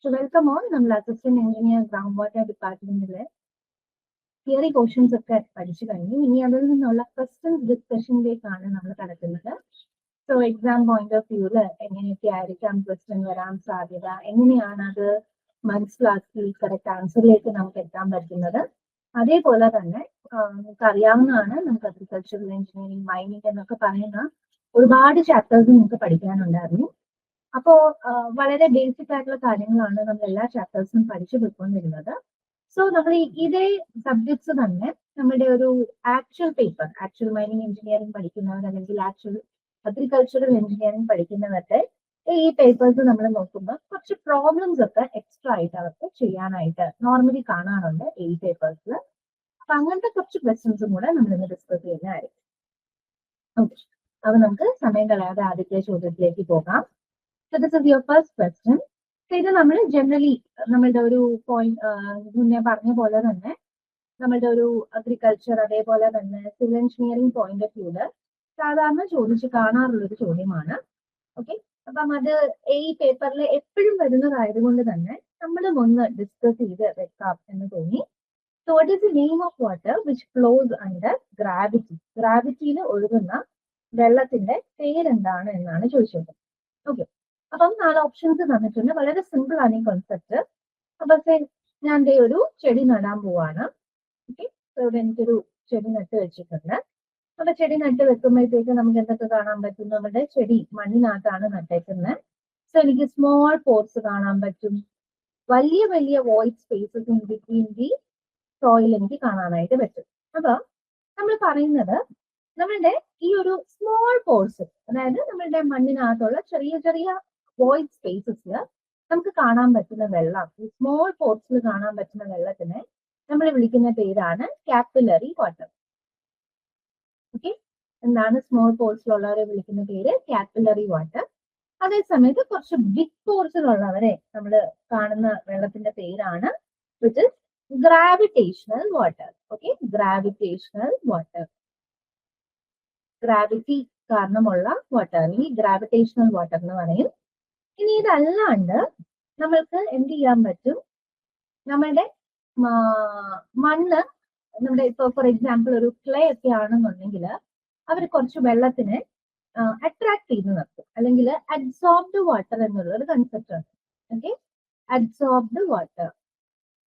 So welcome all. നമ്മൾ assistant engineer ground water ഡിപ്പാർട്ട്മെന്റിലെ theory portions ഒക്കെ പഠിച്ചു കഴിഞ്ഞു. ഇനി അതിൽ നിന്നുള്ള ക്വസ്റ്റ്യൻസ് ഡിസ്കഷനിലേക്കാണ് നമ്മൾ കടക്കുന്നത്. സോ എക്സാം പോയിന്റ് ഓഫ് വ്യൂല് എങ്ങനെയൊക്കെ ആയിരിക്കാം ക്വസ്റ്റ്യൻ വരാൻ സാധ്യത, എങ്ങനെയാണ് അത് മനസ്സിലാക്കി കറക്റ്റ് ആൻസറിലേക്ക് നമുക്ക് എത്താൻ പറ്റുന്നത്. അതേപോലെ തന്നെ നമുക്ക് അറിയാവുന്നതാണ്, നമുക്ക് അഗ്രികൾച്ചറൽ എഞ്ചിനീയറിംഗ്, മൈനിങ് എന്നൊക്കെ പറയുന്ന ഒരുപാട് ചാപ്റ്റേഴ്സ് നിങ്ങൾക്ക് പഠിക്കാനുണ്ടായിരുന്നു. അപ്പോ വളരെ ബേസിക് ആയിട്ടുള്ള കാര്യങ്ങളാണ് നമ്മൾ എല്ലാ ചാപ്റ്റേഴ്സും പഠിച്ചു പോയിക്കൊണ്ടിരുന്നത്. സോ നമ്മൾ ഇതേ സബ്ജക്ട്സ് തന്നെ നമ്മുടെ ഒരു actual paper, actual mining engineering പഠിക്കുന്നവർ അല്ലെങ്കിൽ ആക്ച്വൽ അഗ്രികൾച്ചറൽ എഞ്ചിനീയറിംഗ് പഠിക്കുന്നവരുടെ ഈ പേപ്പേഴ്സ് നമ്മൾ നോക്കുമ്പോൾ കുറച്ച് പ്രോബ്ലംസ് ഒക്കെ എക്സ്ട്രാ ആയിട്ട് അവർക്ക് ചെയ്യാനായിട്ട് നോർമലി കാണാറുണ്ട് ഈ പേപ്പേഴ്സിൽ. അപ്പൊ അങ്ങനത്തെ കുറച്ച് ക്വസ്റ്റ്യൻസും കൂടെ നമ്മൾ ഇന്ന് ഡിസ്കസ് ചെയ്യുന്നതായിരിക്കും. ഓക്കെ, അപ്പൊ നമുക്ക് സമയം കളയാതെ ആദ്യത്തെ ചോദ്യത്തിലേക്ക് പോകാം. So this is your first question. So ഇത് നമ്മൾ ജനറലി നമ്മളുടെ ഒരു പോയിന്റ് മുന്നേ പറഞ്ഞ പോലെ തന്നെ നമ്മളുടെ ഒരു അഗ്രികൾച്ചർ അതേപോലെ തന്നെ സിവിൽ എഞ്ചിനീയറിംഗ് പോയിന്റ് ഓഫ് വ്യൂല് സാധാരണ ചോദിച്ച് കാണാറുള്ള ഒരു ചോദ്യമാണ്. ഓക്കെ, അപ്പം അത് ഈ പേപ്പറിൽ എപ്പോഴും വരുന്നതായതുകൊണ്ട് തന്നെ നമ്മളും ഒന്ന് ഡിസ്കസ് ചെയ്ത് വെക്കാം എന്ന് തോന്നി. So what is the name of water which flows under gravity? ഗ്രാവിറ്റിയിൽ ഒഴുകുന്ന വെള്ളത്തിന്റെ പേരെന്താണ് എന്നാണ് ചോദിച്ചത്. ഓക്കെ, അപ്പം 4 ഓപ്ഷൻസ് തന്നിട്ടുണ്ട്. വളരെ സിമ്പിൾ ആണ് ഈ കോൺസെപ്റ്റ്. അപ്പൊ ഞാൻ ഒരു ചെടി നടാൻ പോവാണ്. ഓക്കെ, ഇവിടെ എനിക്കൊരു ചെടി നട്ട് വെച്ചിട്ടുണ്ട്. അപ്പൊ ചെടി നട്ട് വെക്കുമ്പോഴത്തേക്ക് നമുക്ക് എന്തൊക്കെ കാണാൻ പറ്റും? നമ്മുടെ ചെടി മണ്ണിനകത്താണ് നട്ടേക്കുന്നത്. സോ എനിക്ക് സ്മോൾ പോർട്സ് കാണാൻ പറ്റും. വലിയ വലിയ void spaces in between the soil എനിക്ക് കാണാനായിട്ട് പറ്റും. അപ്പൊ നമ്മൾ പറയുന്നത് നമ്മളുടെ ഈ ഒരു സ്മോൾ പോർട്സ്, അതായത് നമ്മളുടെ മണ്ണിനകത്തുള്ള ചെറിയ ചെറിയ വോയിഡ് സ്പേസസിൽ നമുക്ക് കാണാൻ പറ്റുന്ന വെള്ളം, ഈ സ്മോൾ പോർട്സിൽ കാണാൻ പറ്റുന്ന വെള്ളത്തിനെ നമ്മൾ വിളിക്കുന്ന പേരാണ് കാപ്പിലറി വാട്ടർ. ഓക്കെ, എന്താണ് സ്മോൾ പോർട്സിലുള്ളവരെ വിളിക്കുന്ന പേര്? Capillary water. അതേസമയത്ത് കുറച്ച് ബിഗ് പോർട്സിലുള്ളവരെ നമ്മൾ കാണുന്ന വെള്ളത്തിന്റെ പേരാണ് which is gravitational water. Okay, gravitational water. Gravity കാരണമുള്ള വാട്ടർ അല്ലെങ്കിൽ ഗ്രാവിറ്റേഷണൽ വാട്ടർ എന്ന് പറയും. ഇനി ഇതല്ലാണ്ട് നമ്മൾക്ക് എന്ത് ചെയ്യാൻ പറ്റും? നമ്മളുടെ മണ്ണ്, നമ്മുടെ ഇപ്പൊ ഫോർ എക്സാമ്പിൾ ഒരു ക്ലേ ഒക്കെ ആണെന്നുണ്ടെങ്കിൽ അവർ കുറച്ച് വെള്ളത്തിനെ അട്രാക്ട് ചെയ്ത് നിർത്തും, അല്ലെങ്കിൽ അബ്സോർബ്ഡ് വാട്ടർ എന്നുള്ള ഒരു കൺസെപ്റ്റ് ആണ്. Okay, absorbed water.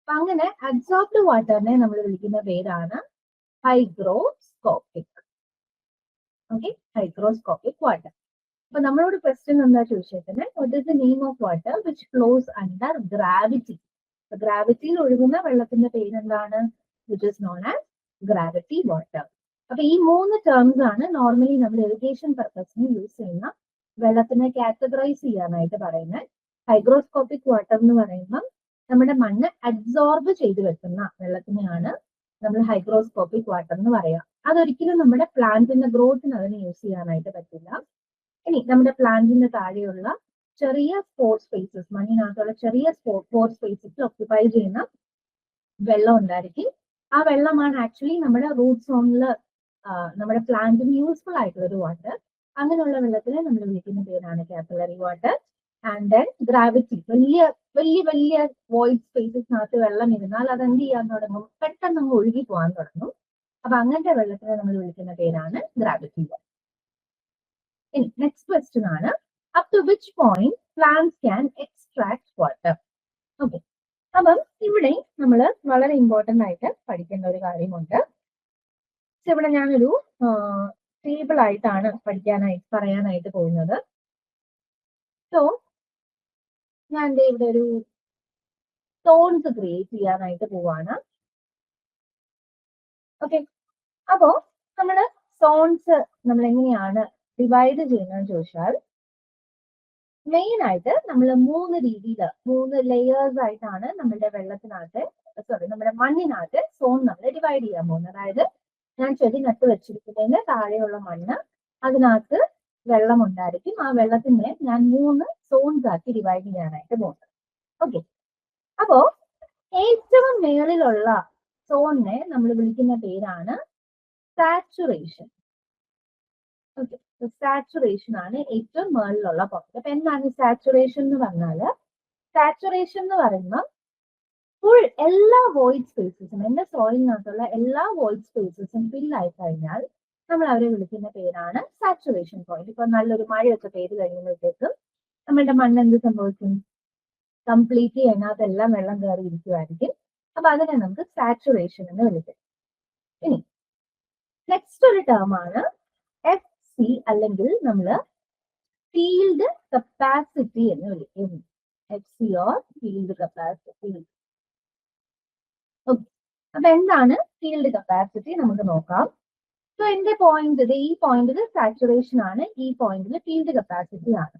അപ്പൊ അങ്ങനെ അബ്സോർബ്ഡ് വാട്ടറിനെ നമ്മൾ വിളിക്കുന്ന പേരാണ് ഹൈഗ്രോസ്കോപ്പിക്. Okay, hygroscopic water. അപ്പൊ നമ്മളോട് ക്വസ്റ്റ്യൻ എന്താ ചോദിച്ചേക്കുന്നത്? What is the name of water which flows under gravity? ഗ്രാവിറ്റിയിൽ ഒഴുകുന്ന വെള്ളത്തിന്റെ പേരെന്താണ്? Which is known as gravity water. അപ്പൊ ഈ 3 ടേംസ് ആണ് നോർമലി നമ്മൾ ഇറിഗേഷൻ പർപ്പസിന് യൂസ് ചെയ്യുന്ന വെള്ളത്തിനെ കാറ്റഗറൈസ് ചെയ്യാനായിട്ട് പറയുന്നത്. ഹൈഗ്രോസ്കോപ്പിക് വാട്ടർ എന്ന് പറയുമ്പോൾ നമ്മുടെ മണ്ണ് അബ്സോർബ് ചെയ്ത് വെക്കുന്ന വെള്ളത്തിനെയാണ് നമ്മൾ ഹൈഗ്രോസ്കോപ്പിക് വാട്ടർ എന്ന് പറയാം. അതൊരിക്കലും നമ്മുടെ പ്ലാന്റിന്റെ ഗ്രോത്തിന് അതിന് യൂസ് ചെയ്യാനായിട്ട് പറ്റില്ല. ഇനി നമ്മുടെ പ്ലാന്റിന്റെ താഴെയുള്ള ചെറിയ സ്പോർ സ്പേസസ്, മണ്ണിനകത്തുള്ള ചെറിയ സ്പോർ സ്പേസസിൽ ഒക്യുപ്പൈ ചെയ്യുന്ന വെള്ളം ഉണ്ടായിരിക്കും. ആ വെള്ളമാണ് ആക്ച്വലി നമ്മുടെ റൂട്ട് സോണില് നമ്മുടെ പ്ലാന്റിന് യൂസ്ഫുൾ ആയിട്ടുള്ള ഒരു വാട്ടർ. അങ്ങനെയുള്ള വെള്ളത്തിനെ നമ്മൾ വിളിക്കുന്ന പേരാണ് capillary water. And then gravity, വലിയ വലിയ വലിയ വോയിഡ് സ്പേസസിനകത്ത് വെള്ളം ഇരുന്നാൽ അത് എന്ത് ചെയ്യാൻ തുടങ്ങും? പെട്ടെന്ന് അങ്ങ് ഒഴുകി പോകാൻ തുടങ്ങും. അപ്പൊ അങ്ങനത്തെ വെള്ളത്തിനെ നമ്മൾ വിളിക്കുന്ന പേരാണ് ഗ്രാവിറ്റി വാട്ടർ. ഇനി നെക്സ്റ്റ് ക്വസ്റ്റ്യൻ ആണ്, up to which point plants can extract water? Okay, അപ്പം ഇവിടെ നമ്മൾ വളരെ ഇമ്പോർട്ടന്റ് ആയിട്ട് പഠിക്കേണ്ട ഒരു കാര്യമുണ്ട്. ഇവിടെ ഞാനൊരു ടേബിൾ ആയിട്ടാണ് പറയാനായിട്ട് പോകുന്നത്. സോ ഞാൻ ഇവിടെ ഒരു സോൺസ് ക്രിയേറ്റ് ചെയ്യാനായിട്ട് പോവാണ്. ഓക്കെ, അപ്പോ നമ്മള് സോൺസ് നമ്മൾ എങ്ങനെയാണ് ഡിവൈഡ് ചെയ്യുന്നതെന്ന് ചോദിച്ചാൽ, മെയിൻ ആയിട്ട് നമ്മൾ 3 രീതിയിൽ 3 ലെയേഴ്സ് ആയിട്ടാണ് നമ്മുടെ നമ്മുടെ മണ്ണിനകത്ത് സോൺ നമ്മൾ ഡിവൈഡ് ചെയ്യാൻ പോകുന്നത്. അതായത് ഞാൻ ചെടി നട്ട് വെച്ചിരിക്കുന്നതിന് താഴെയുള്ള മണ്ണ്, അതിനകത്ത് വെള്ളം ഉണ്ടായിരിക്കും. ആ വെള്ളത്തിനെ ഞാൻ 3 സോൺസ് ആക്കി ഡിവൈഡ് ചെയ്യാനായിട്ട് പോകുന്നത്. ഓക്കെ, അപ്പോ ഏറ്റവും മേളിലുള്ള സോണിനെ നമ്മൾ വിളിക്കുന്ന പേരാണ് സാച്ചുറേഷൻ. ഓക്കെ, സാച്ചുറേഷൻ ആണ് ഏറ്റവും മേളിലുള്ള പോയിന്റ്. അപ്പൊ എന്താണ് സാച്ചുറേഷൻ എന്ന് പറഞ്ഞാല്, സാച്ചുറേഷൻ എന്ന് പറയുമ്പോൾ ഫുൾ എല്ലാ വോയിഡ് സ്പേസസും എന്റെ സോയിലിനകത്തുള്ള എല്ലാ വോയിഡ് സ്പേസസും ഫില്ലായി കഴിഞ്ഞാൽ നമ്മൾ അവരെ വിളിക്കുന്ന പേരാണ് സാച്ചുറേഷൻ പോയിന്റ്. ഇപ്പൊ നല്ലൊരു മഴയൊക്കെ പെയ്ത് കഴിയുമ്പോഴത്തേക്കും നമ്മളുടെ മണ്ണ് എന്ത് സംഭവിക്കും? കംപ്ലീറ്റ്ലി അതിനകത്തെല്ലാം വെള്ളം കയറി ഇരിക്കുമായിരിക്കും. അപ്പൊ അതിനെ നമുക്ക് സാച്ചുറേഷൻ എന്ന് വിളിക്കും. ഇനി നെക്സ്റ്റ് ഒരു ടേം ആണ് FC, അല്ലെങ്കിൽ നമ്മൾ ഫീൽഡ് കപ്പാസിറ്റി എന്ന് വിളിക്കും. FC or field capacity. Okay, അപ്പൊ എന്താണ് ഫീൽഡ് കപ്പാസിറ്റി നമുക്ക് നോക്കാം. സോ എന്റെ പോയിന്റ് ഈ പോയിന്റിൽ സാച്ചുറേഷൻ ആണ്, ഈ പോയിന്റിൽ ഫീൽഡ് കപ്പാസിറ്റി ആണ്.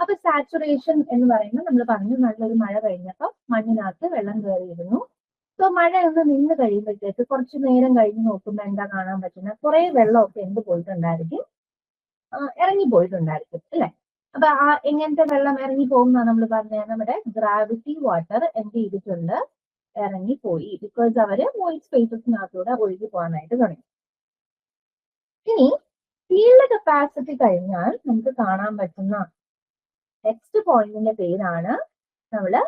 അപ്പൊ സാച്ചുറേഷൻ എന്ന് പറയുന്നത് നമ്മൾ പറഞ്ഞു നല്ലൊരു മഴ കഴിഞ്ഞപ്പോൾ മണ്ണിനകത്ത് വെള്ളം കയറിയിരുന്നു. സോ മഴ ഒന്ന് നിന്ന് കഴിയുമ്പോഴത്തേക്ക് കുറച്ച് നേരം കഴിഞ്ഞ് നോക്കുമ്പോൾ എന്താ കാണാൻ പറ്റുന്നത്? കുറെ വെള്ളമൊക്കെ എന്ത് പോയിട്ടുണ്ടായിരിക്കും? ഇറങ്ങി പോയിട്ടുണ്ടായിരിക്കും അല്ലെ? അപ്പൊ എങ്ങനത്തെ വെള്ളം ഇറങ്ങി പോകുന്ന നമ്മൾ പറഞ്ഞ നമ്മുടെ ഗ്രാവിറ്റി വാട്ടർ എന്ത് ചെയ്തിട്ടുണ്ട്? ഇറങ്ങിപ്പോയി. ബിക്കോസ് അവര് വോയിഡ് സ്പേസസിനകത്തൂടെ ഒഴുകി പോകാനായിട്ട് തുടങ്ങി. ഇനി ഫീൽഡ് കപ്പാസിറ്റി കഴിഞ്ഞാൽ നമുക്ക് കാണാൻ പറ്റുന്ന നെക്സ്റ്റ് പോയിന്റിന്റെ പേരാണ് നമ്മള്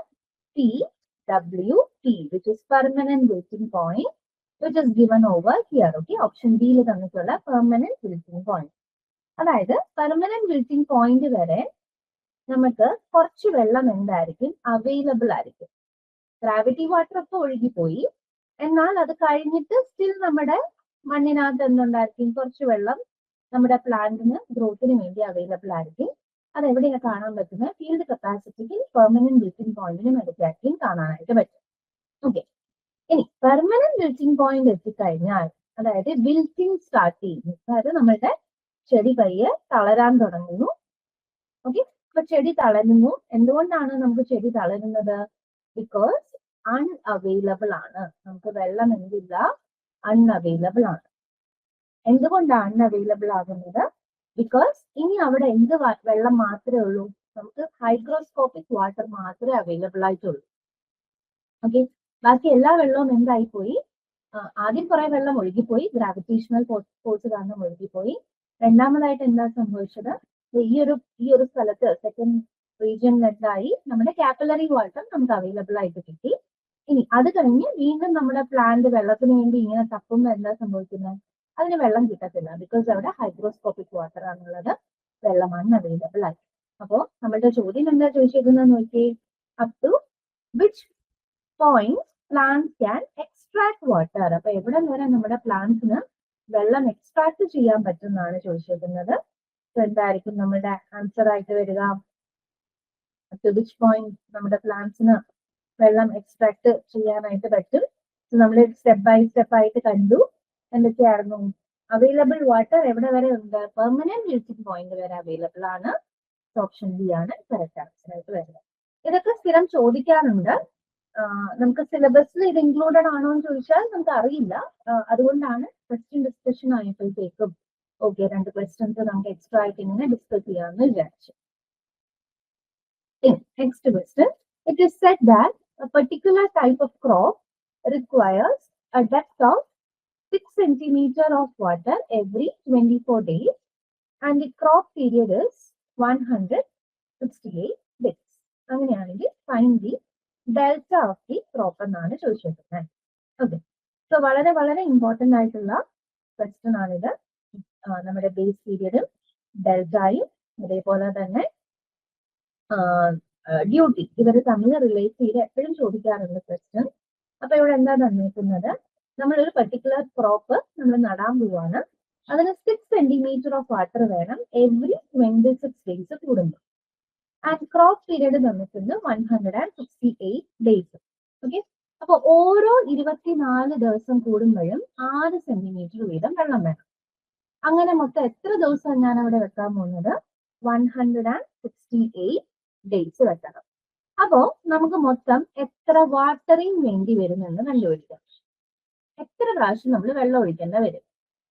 PWT, which is permanent wilting point, which is given over here. Okay, option ബിയിൽ തന്നിട്ടുള്ള പെർമനന്റ് വിൽറ്റിംഗ് പോയിന്റ്. അതായത് പെർമനന്റ് വിൽറ്റിംഗ് പോയിന്റ് വരെ നമുക്ക് കുറച്ച് വെള്ളം എന്തായിരിക്കും? അവൈലബിൾ ആയിരിക്കും. ഗ്രാവിറ്റി വാട്ടർ ഒക്കെ ഒഴുകിപ്പോയി, എന്നാൽ അത് കഴിഞ്ഞിട്ട് സ്റ്റിൽ നമ്മുടെ മണ്ണിനകത്ത് എന്തുണ്ടായിരിക്കും? കുറച്ച് വെള്ളം നമ്മുടെ പ്ലാന്റിന് ഗ്രോത്തിന് വേണ്ടി അവൈലബിൾ ആയിരിക്കും. അത് എവിടെയാണ് കാണാൻ പറ്റുന്നത്? ഫീൽഡ് കപ്പാസിറ്റിക്ക് പെർമനന്റ് വിൽറ്റിംഗ് പോയിന്റിനും ഇടയ്ക്കായിരിക്കും കാണാനായിട്ട് പറ്റും. ഓക്കെ, ഇനി പെർമനന്റ് വിൽറ്റിംഗ് പോയിന്റ് എത്തിക്കഴിഞ്ഞാൽ, അതായത് വിൽറ്റിംഗ് സ്റ്റാർട്ട് ചെയ്യുന്നു, അതായത് നമ്മളുടെ ചെടി പയ്യെ തളരാൻ തുടങ്ങുന്നു. ഓക്കെ, അപ്പൊ ചെടി തളരുന്നു. എന്തുകൊണ്ടാണ് നമുക്ക് ചെടി തളരുന്നത്? ബിക്കോസ് അൺഅവൈലബിൾ ആണ്. നമുക്ക് വെള്ളം എന്തില്ല? അൺഅവൈലബിൾ ആണ്. എന്തുകൊണ്ടാണ് അൺഅവൈലബിൾ ആകുന്നത്? ബിക്കോസ് ഇനി അവിടെ എന്ത് വെള്ളം മാത്രമേ ഉള്ളൂ? നമുക്ക് ഹൈഗ്രോസ്കോപ്പിക് വാട്ടർ മാത്രമേ അവൈലബിൾ ആയിട്ടുള്ളൂ. ഓക്കെ, ബാക്കി എല്ലാ വെള്ളവും എന്തായിപ്പോയി? ആദ്യം കുറെ വെള്ളം ഒഴുകിപ്പോയി, ഗ്രാവിറ്റേഷണൽ ഫോഴ്സ് കാരണം ഒഴുകിപ്പോയി. രണ്ടാമതായിട്ട് എന്താ സംഭവിച്ചത്? ഈ ഒരു സ്ഥലത്ത് സെക്കൻഡ് റീജിയനിൽ എന്തായി? നമ്മുടെ കാപ്പിലറി വാട്ടർ നമുക്ക് അവൈലബിൾ ആയിട്ട് കിട്ടി. ഇനി അത് കഴിഞ്ഞ് വീണ്ടും നമ്മുടെ പ്ലാന്റ് വെള്ളത്തിന് വേണ്ടി ഇങ്ങനെ തപ്പുമ്പോൾ എന്താ സംഭവിക്കുന്നത്? അതിന് വെള്ളം കിട്ടത്തില്ല. ബിക്കോസ് അവിടെ ഹൈഗ്രോസ്കോപ്പിക് വാട്ടർ ആണുള്ളത്, വെള്ളമാണ് അവൈലബിൾ ആയി. അപ്പോ നമ്മളുടെ ചോദ്യം എന്താ ചോദിച്ചിരിക്കുന്നത് നോക്കിയേ. Up to which point plants can extract water. അപ്പൊ എവിടെ വരെ നമ്മുടെ പ്ലാന്റ്സിന് വെള്ളം എക്സ്ട്രാക്ട് ചെയ്യാൻ പറ്റുന്നതാണ് ചോദിച്ചിരിക്കുന്നത്. എന്തായിരിക്കും നമ്മുടെ ആൻസർ ആയിട്ട് വരിക? അപ് ടു വിച്ച് പോയിന്റ് നമ്മുടെ പ്ലാന്റ്സിന് വെള്ളം എക്സ്ട്രാക്ട് ചെയ്യാനായിട്ട് പറ്റും? നമ്മൾ സ്റ്റെപ്പ് ബൈ സ്റ്റെപ്പ് ആയിട്ട് കണ്ടു. എന്തൊക്കെയായിരുന്നു? അവൈലബിൾ വാട്ടർ എവിടെ വരെ ഉണ്ട്? പെർമനന്റ് വിൽറ്റിംഗ് പോയിന്റ് വരെ അവൈലബിൾ ആണ്. ഓപ്ഷൻ ബി ആണ് കറക്റ്റ് ആൻസർ ആയിട്ട് വരുന്നത്. ഇതൊക്കെ സ്ഥിരം ചോദിക്കാറുണ്ട്. നമുക്ക് സിലബസിൽ ഇത് ഇൻക്ലൂഡഡ് ആണോ എന്ന് ചോദിച്ചാൽ നമുക്ക് അറിയില്ല. അതുകൊണ്ടാണ് ക്വസ്റ്റ്യൻ ഡിസ്കഷൻ ആയപ്പോഴത്തേക്കും ഓക്കെ 2 ക്വസ്റ്റ്യൻസ് നമുക്ക് എക്സ്ട്രാ ആയിട്ട് ഇങ്ങനെ ഡിസ്കസ് ചെയ്യാമെന്ന് വിചാരിച്ചു. Next question. It is said that a particular type of crop requires a depth of 6 centimeter of water every 24 days and the crop period is 168 days. അങ്ങനെയാണെങ്കിൽ find the delta of the crop എന്നാണ് ചോദിച്ചിരിക്കുന്നത്. Okay, so വളരെ വളരെ important ആയിട്ടുള്ള question ആണിത്. നമ്മുടെ base പീരിയഡും ഡെൽറ്റയും അതേപോലെ തന്നെ ഡ്യൂട്ടി ഇവർ തമ്മിൽ റിലേറ്റ് ചെയ്ത് എപ്പോഴും ചോദിക്കാറുണ്ട് ക്വസ്റ്റ്യൻ. അപ്പൊ ഇവിടെ എന്താ തന്നിരിക്കുന്നത്? നമ്മളൊരു പർട്ടിക്കുലർ ക്രോപ്പ് നമ്മൾ നടാൻ പോവാണ്. അതിന് 6 സെന്റിമീറ്റർ ഓഫ് വാട്ടർ വേണം എവറി 26 ഡേയ്സ് കൂടുമ്പോൾ. ആൻഡ് ക്രോപ്പ് പീരീഡ് തന്നിട്ടുണ്ട് 168 ഡേയ്സ്. ഓക്കെ, അപ്പൊ ഓരോ 24 ദിവസം കൂടുമ്പോഴും 6 സെന്റിമീറ്റർ വീതം വെള്ളം വേണം. അങ്ങനെ മൊത്തം എത്ര ദിവസം ഞാൻ അവിടെ വെക്കാൻ പോകുന്നത്? 168 ഡേയ്സ് വെക്കണം. അപ്പോ നമുക്ക് മൊത്തം എത്ര വാട്ടറിങ് വേണ്ടി വരുമെന്ന് കണ്ടുപിടിക്കാം. എത്ര പ്രാവശ്യം നമ്മൾ വെള്ളം ഒഴിക്കേണ്ട വരും?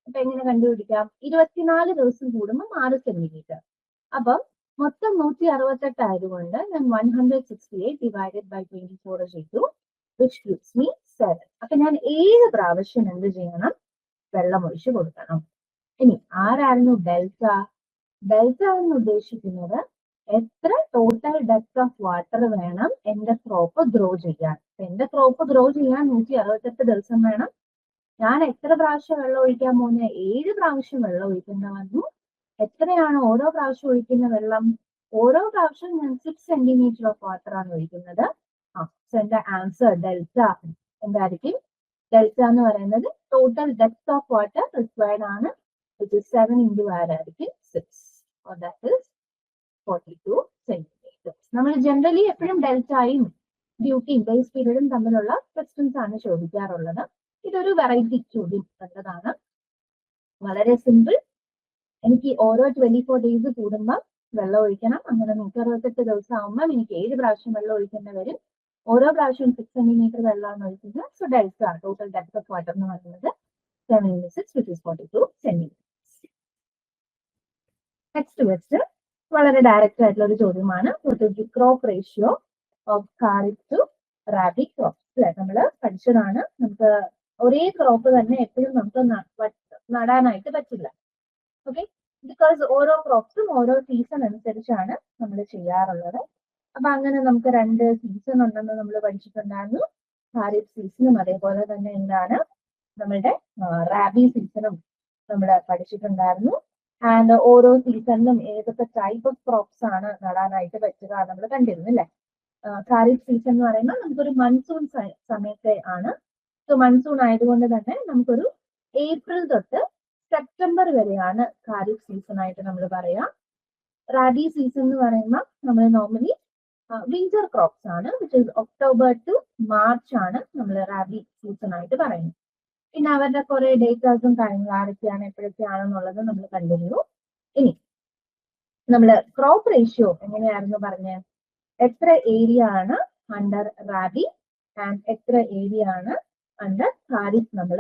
അപ്പൊ എങ്ങനെ കണ്ടുപിടിക്കാം? 24 ദിവസം കൂടുമ്പോൾ 6 സെന്റിമീറ്റർ. അപ്പം മൊത്തം 168 ആയതുകൊണ്ട് ഞാൻ 168 ഡിവൈഡഡ് ബൈ 24 ചെയ്തു, which gives me 7. അപ്പൊ ഞാൻ 7 പ്രാവശ്യം എന്ത് ചെയ്യണം? വെള്ളം ഒഴിച്ചു കൊടുക്കണം. ഇനി ആരായിരുന്നു ഡെൽറ്റ? ഡെൽറ്റ എന്ന് ഉദ്ദേശിക്കുന്നത് എത്ര ടോട്ടൽ ഡെപ്ത് ഓഫ് വാട്ടർ വേണം എന്റെ ക്രോപ്പ് ഗ്രോ ചെയ്യാൻ. എന്റെ ക്രോപ്പ് ഗ്രോ ചെയ്യാൻ 168 ദിവസം വേണം. ഞാൻ എത്ര പ്രാവശ്യം വെള്ളം ഒഴിക്കാൻ പോകുന്നത്? 7 പ്രാവശ്യം വെള്ളം ഒഴിക്കുന്ന വന്നു. എത്രയാണ് ഓരോ പ്രാവശ്യം ഒഴിക്കുന്ന വെള്ളം? ഓരോ പ്രാവശ്യം ഞാൻ 6 സെന്റിമീറ്റർ ഓഫ് വാട്ടർ ആണ് ഒഴിക്കുന്നത്. എന്റെ ആൻസർ ഡെൽറ്റ എന്തായിരിക്കും? ഡെൽറ്റ എന്ന് പറയുന്നത് total depth of water required ആണ്. 7 into ആയിരിക്കും 6. or that is 42 centimeters. നമ്മൾ ജനറലി എപ്പോഴും ഡെൽറ്റയും ഡ്യൂട്ടിയും ബേസ് പീരീഡും തമ്മിലുള്ള ക്വസ്റ്റ്യൻസ് ആണ് ചോദിക്കാറുള്ളത്. ഇതൊരു വെറൈറ്റി ചോദ്യം കണ്ടതാണ്. വളരെ സിമ്പിൾ. എനിക്ക് ഓരോ 24 ഡേയ്സ് കൂടുമ്പോൾ വെള്ളം ഒഴിക്കണം. അങ്ങനെ 168 ദിവസം ആകുമ്പോൾ എനിക്ക് 7 പ്രാവശ്യം വെള്ളം ഒഴിക്കേണ്ടി വരും. ഓരോ പ്രാവശ്യവും 6 സെന്റിമീറ്റർ വെള്ളമാണ് ഒഴിക്കുന്നത്. So delta total depth of water എന്ന് പറയുന്നത് 7 into 6 which is 42 centimeters. Next question വളരെ ഡയറക്റ്റ് ആയിട്ടുള്ള ഒരു ചോദ്യമാണ്. Crop ratio of kharif to rabi crops. അല്ലെ, നമ്മൾ പഠിച്ചതാണ്. നമുക്ക് ഒരേ ക്രോപ്പ് തന്നെ എപ്പോഴും നമുക്ക് നടാനായിട്ട് പറ്റില്ല. ഓക്കെ, ബിക്കോസ് ഓരോ ക്രോപ്സും ഓരോ സീസൺ അനുസരിച്ചാണ് നമ്മൾ ചെയ്യാറുള്ളത്. അപ്പൊ അങ്ങനെ നമുക്ക് 2 സീസൺ ഉണ്ടെന്ന് നമ്മൾ പഠിച്ചിട്ടുണ്ടായിരുന്നു. ഖാരിഫ് സീസണും അതേപോലെ തന്നെ എന്താണ് നമ്മളുടെ റാബി സീസണും നമ്മൾ പഠിച്ചിട്ടുണ്ടായിരുന്നു. ആൻഡ് ഓരോ സീസണിലും ഏതൊക്കെ ടൈപ്പ് ഓഫ് ക്രോപ്സ് ആണ് നടാനായിട്ട് പറ്റുക നമ്മൾ കണ്ടിരുന്നു അല്ലെ. ഖാരിഫ് സീസൺ എന്ന് പറയുമ്പോൾ നമുക്കൊരു മൺസൂൺ സമയത്തെ ആണ്. സോ മൺസൂൺ ആയതുകൊണ്ട് തന്നെ നമുക്കൊരു ഏപ്രിൽ തൊട്ട് സെപ്റ്റംബർ വരെയാണ് ഖാരിഫ് സീസൺ ആയിട്ട് നമ്മൾ പറയാം. റാബി സീസൺ എന്ന് പറയുമ്പോൾ നമ്മൾ നോർമലി വിന്റർ ക്രോപ്സ് ആണ്, which is October to March ആണ് നമ്മൾ റാബി സീസൺ ആയിട്ട് പറയുന്നത്. പിന്നെ അവരുടെ കുറെ ഡേറ്റാസും കാര്യങ്ങളും ആരൊക്കെയാണ് എപ്പോഴൊക്കെയാണെന്നുള്ളത് നമ്മൾ കണ്ടിരുന്നു. ഇനി നമ്മൾ ക്രോപ്പ് റേഷ്യോ എങ്ങനെയായിരുന്നു പറഞ്ഞത്? എത്ര ഏരിയ ആണ് അണ്ടർ റാബി ആൻഡ് എത്ര ഏരിയ ആണ് അണ്ടർ ഖാരിഫ് നമ്മൾ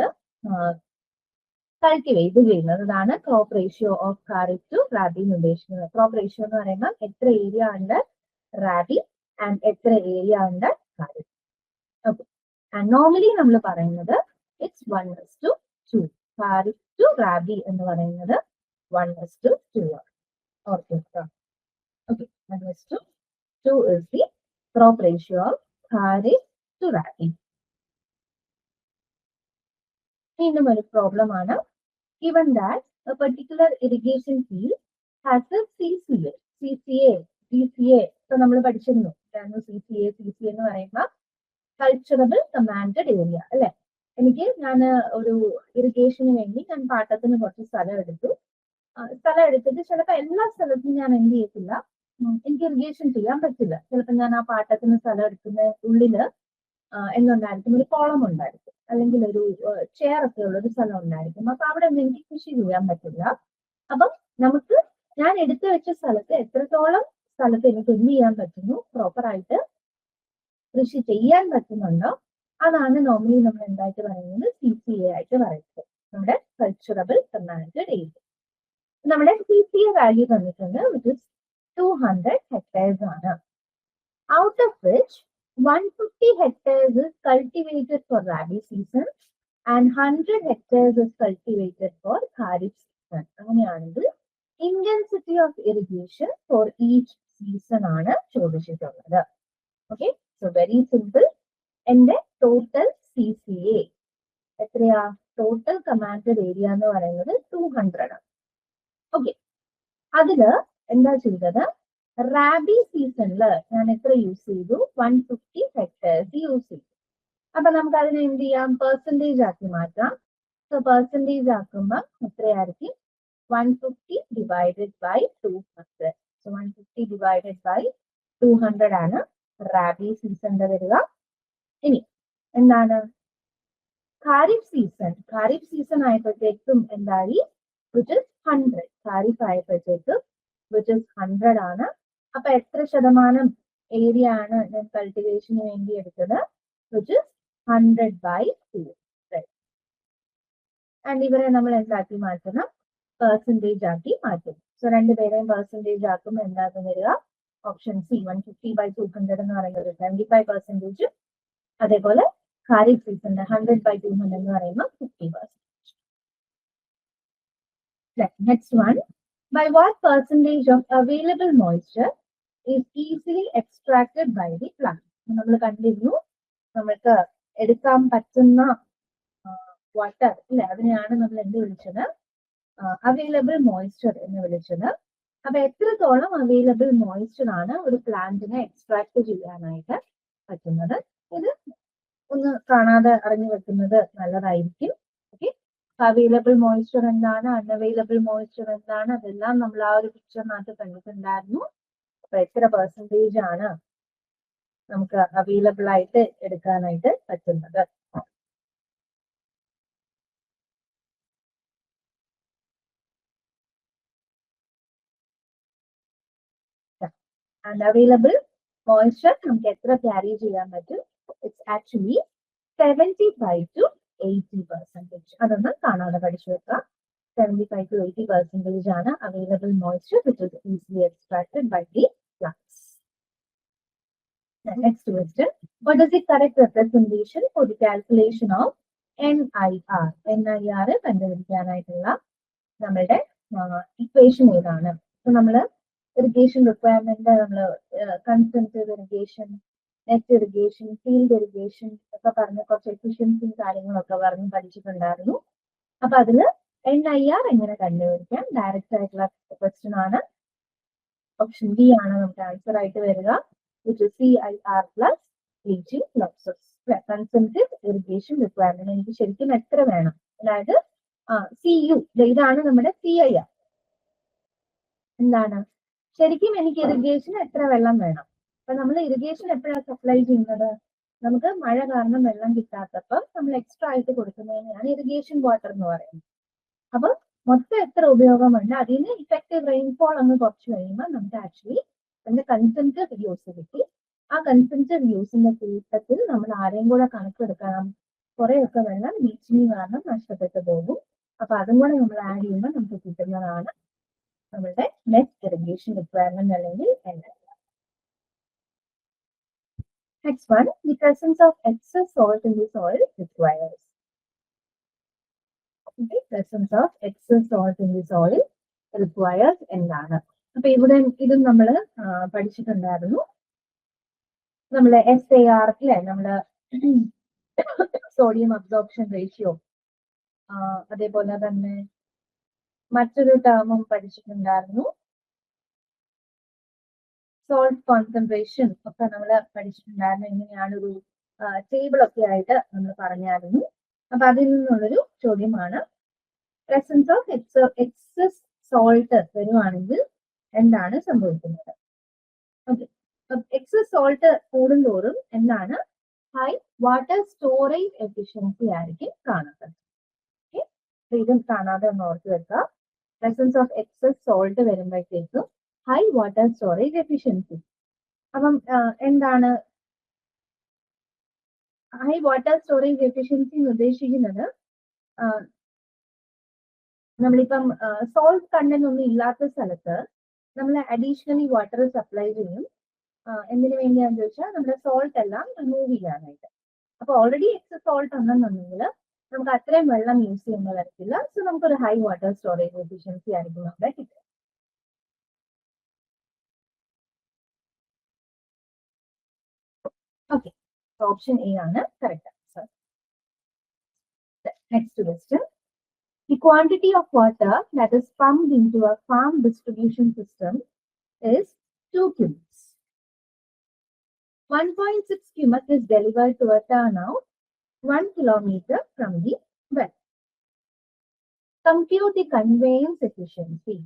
കൾട്ടിവേറ്റ് ചെയ്യുന്നത്. അതാണ് crop ratio of kharif to rabi എന്ന് ഉദ്ദേശിക്കുന്നത്. ക്രോപ്പ് റേഷ്യോ എന്ന് പറയുമ്പോൾ എത്ര ഏരിയ അണ്ടർ റാബി ആൻഡ് എത്ര area under kharif. Okay, and normally നമ്മൾ പറയുന്നത് ഇറ്റ്സ് 1:2. ഖാരിഫ് ടു റാബി എന്ന് പറയുന്നത് 1:2 ആണ്. Okay, 1:2 is the crop ratio of kharif to rabi. വീണ്ടും ഒരു പ്രോബ്ലം ആണ്. Given that a particular irrigation field has a CCA, DCA. So നമ്മൾ പഠിച്ചിരുന്നു CCA എന്ന് പറയുമ്പോൾ കൾച്ചറബിൾ കമാൻഡഡ് ഏരിയ അല്ലെ. ഞാൻ ഒരു ഇറിഗേഷന് വേണ്ടി ഞാൻ പാട്ടത്തിന് കുറച്ച് സ്ഥലം എടുത്തിട്ട് ചിലപ്പോൾ എല്ലാ സ്ഥലത്തും ഞാൻ എന്ത് ചെയ്യത്തില്ല, എനിക്ക് ഇറിഗേഷൻ ചെയ്യാൻ പറ്റില്ല. ചിലപ്പോൾ ഞാൻ ആ പാട്ടത്തിന് സ്ഥലം എടുക്കുന്ന ഉള്ളില് എന്തുണ്ടായിരിക്കും, ഒരു കോളം ഉണ്ടായിരിക്കും, അല്ലെങ്കിൽ ഒരു ചെയർ ഒക്കെ ഉള്ള ഒരു സ്ഥലം ഉണ്ടായിരിക്കും. അപ്പൊ അവിടെ ഒന്നും എനിക്ക് കൃഷി ചെയ്യാൻ പറ്റില്ല. അപ്പം നമുക്ക് ഞാൻ എടുത്തു വെച്ച സ്ഥലത്ത് എത്രത്തോളം സ്ഥലത്ത് എനിക്ക് എന്ത് ചെയ്യാൻ പറ്റുന്നു, പ്രോപ്പറായിട്ട് കൃഷി ചെയ്യാൻ പറ്റുന്നുണ്ടോ, അതാണ് നോർമലി നമ്മൾ എന്തായിട്ട് പറയുന്നത്, CCA ആയിട്ട് പറയുന്നത്, നമ്മുടെ കൾച്ചറബിൾ കമാൻഡഡ് ഏരിയ. നമ്മുടെ CCA വാല്യൂ തന്നിട്ടുണ്ട്, വിച്ച് ഇസ് 200 hectares ആണ്. Out of which 150 hectares is cultivated for Rabi season and 100 hectares is cultivated for Kharif season. അങ്ങനെയാണെങ്കിൽ intensity of irrigation for each season ആണ് ചോദിച്ചിട്ടുള്ളത്. Okay, so very simple. എന്റെ total CCA എത്രയാ? Total commanded area എന്ന് പറയുന്നത് 200 ആണ്. Okay, അതില് എന്താ ചെയ്തത്, റാബി സീസണില് ഞാൻ എത്ര യൂസ് ചെയ്തു? 150 hectares യൂസ് ചെയ്തു. അപ്പൊ നമുക്ക് അതിനെ എന്ത് ചെയ്യാം, പെർസെൻറ്റേജ് ആക്കി മാറ്റാം. സോ പെർസെൻറ്റേജ് ആക്കുമ്പോൾ എത്രയായിരിക്കും? 150 divided by 200. So 150 divided by 200 ആണ് റാബി സീസണിന്റെ വരിക. ഇനി എന്താണ് ഖാരിഫ് സീസൺ ആയപ്പോഴത്തേക്കും എന്തായി? Which is 100. ഖാരിഫ് ആയപ്പോഴത്തേക്കും വിച്ച് ഇസ് 100 ആണ്. അപ്പൊ എത്ര ശതമാനം ഏരിയ ആണ് ഞാൻ കൾട്ടിവേഷന് വേണ്ടി എടുത്തത്? Which is 100 by 200. ആൻഡ് ഇവരെ നമ്മൾ എന്താക്കി മാറ്റണം? പെർസെൻറ്റേജ് ആക്കി മാറ്റും. സോ രണ്ടുപേരെയും പെർസെൻറ്റേജ് ആക്കുമ്പോൾ എന്താകും വരിക? ഓപ്ഷൻ സി, 150 by 200 എന്ന് പറയുന്നത് 75%. അതേപോലെ ഖാരിഫ് സീസണിന്റെ 100 by 200 എന്ന് പറയുമ്പോൾ 50%. Next one, by what percentage of available moisture is easily extracted by the plant. നമ്മൾ കണ്ടിരുന്നു നമുക്ക് എടുക്കാൻ പറ്റുന്ന വാട്ടർ അല്ലെ, അതിനെയാണ് നമ്മൾ എന്ത് വിളിച്ചത്, അവൈലബിൾ മോയ്സ്ചർ എന്ന് വിളിച്ചത്. അപ്പൊ എത്രത്തോളം അവൈലബിൾ മോയ്സ്ചർ ആണ് ഒരു പ്ലാന്റിനെ എക്സ്ട്രാക്ട് ചെയ്യാനായിട്ട് പറ്റുന്നത്, ഇത് ഒന്ന് കാണാതെ അറിഞ്ഞു വെക്കുന്നത് നല്ലതായിരിക്കും. ഓക്കെ, അവൈലബിൾ മോയ്സ്ചർ എന്താണ്, അൺഅവൈലബിൾ മോയ്സ്ചർ എന്താണ്, അതെല്ലാം നമ്മൾ ആ ഒരു പിക്ചറിനകത്ത് കണ്ടിട്ടുണ്ടായിരുന്നു. അപ്പൊ എത്ര പെർസെന്റേജ് ആണ് നമുക്ക് അവൈലബിൾ ആയിട്ട് എടുക്കാനായിട്ട് പറ്റുന്നത്. അൺഅവൈലബിൾ മോയ്സ്ചർ നമുക്ക് എത്ര ക്യാരി ചെയ്യാൻ പറ്റും, ഇറ്റ്സ് ആക്ച്വലി 75 to 80%. അതൊന്ന് കാണാതെ പഠിച്ചു വെക്കാം. 75 to 80% ആണ് available moisture which is easily extracted by the plants. The next question, what is the correct representation for the calculation of NIR? NIR കണ്ടുപിടിക്കാനായിട്ടുള്ള നമ്മളുടെ ഇക്വേഷൻ ഏതാണ്? അപ്പൊ നമ്മള് ഇറിഗേഷൻ റിക്വയർമെന്റ് നമ്മള് concentrated irrigation, net irrigation, field irrigation ഒക്കെ പറഞ്ഞ കുറച്ച് എഫിഷ്യൻസിയും കാര്യങ്ങളൊക്കെ പറഞ്ഞ് പഠിച്ചിട്ടുണ്ടായിരുന്നു. അപ്പൊ അതില് NIR എങ്ങനെ കണ്ടുപിടിക്കാം? ഡയറക്റ്റ് ആയിട്ടുള്ള ക്വസ്റ്റ്യൻ ആണ്. ഓപ്ഷൻ ബി ആണ് നമുക്ക് ആൻസർ ആയിട്ട് വരിക, which is CIR plus leaching losses. Concentrated irrigation requirement എനിക്ക് ശരിക്കും എത്ര വേണം, അതായത് CU ഇതാണ് നമ്മുടെ CIR. എന്താണ് ശരിക്കും എനിക്ക് ഇറിഗേഷൻ എത്ര വെള്ളം വേണം? അപ്പൊ നമ്മൾ ഇറിഗേഷൻ എപ്പോഴാണ് സപ്ലൈ ചെയ്യുന്നത്? നമുക്ക് മഴ കാരണം വെള്ളം കിട്ടാത്തപ്പോൾ നമ്മൾ എക്സ്ട്രാ ആയിട്ട് കൊടുക്കുന്നതിനെയാണ് ഇറിഗേഷൻ വാട്ടർ എന്ന് പറയുന്നത്. അപ്പൊ മൊത്തം എത്ര ഉപയോഗമുണ്ട്, അതിന് ഇഫക്റ്റീവ് റെയിൻഫോൾ അങ്ങ് കുറച്ച് കഴിയുമ്പോൾ നമുക്ക് ആക്ച്വലി അതിന്റെ കൺസെൻട്രേറ്റ് യൂസ് കിട്ടി. ആ കൺസെൻട്രേറ്റ് യൂസിന്റെ കൂട്ടത്തിൽ നമ്മൾ ആരെയും കൂടെ കണക്കെടുക്കണം, കുറെയൊക്കെ വെള്ളം ലീച്ചിങ് കാരണം നഷ്ടപ്പെട്ടു പോകും. അപ്പൊ അതും കൂടെ നമ്മൾ ആഡ് ചെയ്യുമ്പോൾ നമുക്ക് കിട്ടുന്നതാണ് നമ്മളുടെ നെറ്റ് ഇറിഗേഷൻ റിക്വയർമെന്റ് അല്ലെങ്കിൽ NIR. Next one, the presence of excess salt in the soil requires. The presence of excess salt in the soil requires എന്താണ്? അപ്പൊ ഇവിടെ ഇതും നമ്മൾ പഠിച്ചിട്ടുണ്ടായിരുന്നു. നമ്മള് SAR അല്ലെ, നമ്മള് സോഡിയം അബ്സോർപ്ഷൻ റേഷ്യോ, അതേപോലെ തന്നെ മറ്റൊരു ടേമും പഠിച്ചിട്ടുണ്ടായിരുന്നു, സോൾട്ട് കോൺസെൻട്രേഷൻ ഒക്കെ നമ്മൾ പഠിച്ചിട്ടുണ്ടായിരുന്നു. ഇങ്ങനെയാണ് ഒരു ടേബിൾ ഒക്കെ ആയിട്ട് നമ്മൾ പറഞ്ഞായിരുന്നു. അപ്പൊ അതിൽ നിന്നുള്ളൊരു ചോദ്യമാണ്, പ്രസൻസ് ഓഫ് എക്സസ് സോൾട്ട് വരുവാണെങ്കിൽ എന്താണ് സംഭവിക്കുന്നത്? ഓക്കെ, എക്സസ് സോൾട്ട് കൂടുന്തോറും എന്താണ്, ഹൈ വാട്ടർ സ്റ്റോറേജ് എഫിഷ്യൻസി ആയിരിക്കും കാണുന്നത്. ഓക്കെ, ഇതും കാണാതെ ഒന്ന് ഓർത്ത് വെക്കുക. പ്രസൻസ് ഓഫ് എക്സസ് സോൾട്ട് വരുമ്പോഴത്തേക്കും ഹൈ വാട്ടർ സ്റ്റോറേജ് എഫിഷ്യൻസി. അപ്പം എന്താണ് ഹൈ വാട്ടർ സ്റ്റോറേജ് എഫിഷ്യൻസി എന്ന് ഉദ്ദേശിക്കുന്നത്? നമ്മളിപ്പം സോൾട്ട് കണ്ടന്റ് ഒന്നും ഇല്ലാത്ത സ്ഥലത്ത് നമ്മൾ അഡീഷണലി വാട്ടർ സപ്ലൈ ചെയ്യും. എന്തിനു വേണ്ടിയാന്ന് ചോദിച്ചാൽ നമ്മുടെ സോൾട്ട് എല്ലാം റിമൂവ് ചെയ്യാനായിട്ട്. അപ്പൊ ഓൾറെഡി എക്സസ് സോൾട്ട് ഉണ്ടെന്നുണ്ടെങ്കിൽ നമുക്ക് അത്രയും വെള്ളം യൂസ് ചെയ്യുന്ന വരത്തില്ല. സോ നമുക്കൊരു ഹൈ വാട്ടർ സ്റ്റോറേജ് എഫിഷ്യൻസി ആയിരിക്കും നമ്മുടെ കിട്ടുക. Okay, so option A ആണ് correct answer. Next question. The quantity of water that is pumped into a farm distribution system is 2 cubics. 1.6 cubic is delivered to a turnout 1 kilometer from the well. Compute the conveyance efficiency.